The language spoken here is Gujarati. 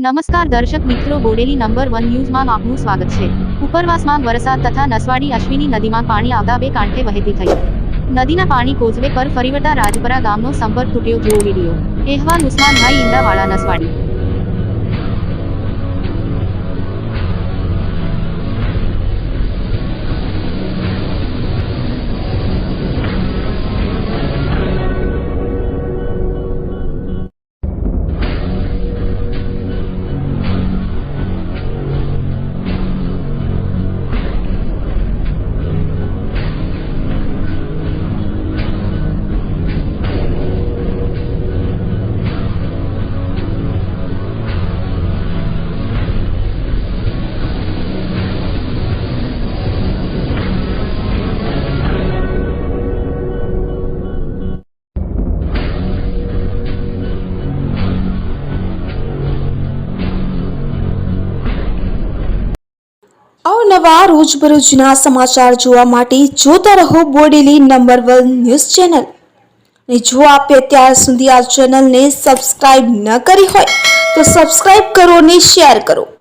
નમસ્કાર દર્શક મિત્રો, બોડેલી નંબર 1 ન્યૂઝમાં આપનું સ્વાગત છે। ઉપરવાસમાં વરસાદ તથા નસવાડી અશ્વિની નદીમાં પાણી આવતા બે કાંઠે વહેતી થઈ। નદીના પાણી કોઝવે પર ફરી વળતા રાજપરા ગામનો સંપર્ક તૂટ્યો। જુઓ વિડીયો। અહેવાલ ઉસ્માનભાઈ ઈંડાવાળા, નસવાડી। અવનવા રોજબરોજના સમાચાર જોવા માટે જોતા રહો બોડેલી નંબર 1 ન્યૂઝ ચેનલ। અને જો આપે અત્યાર સુધી આ ચેનલને સબસ્ક્રાઇબ ન કરી હોય તો સબસ્ક્રાઇબ કરો અને શેર કરો।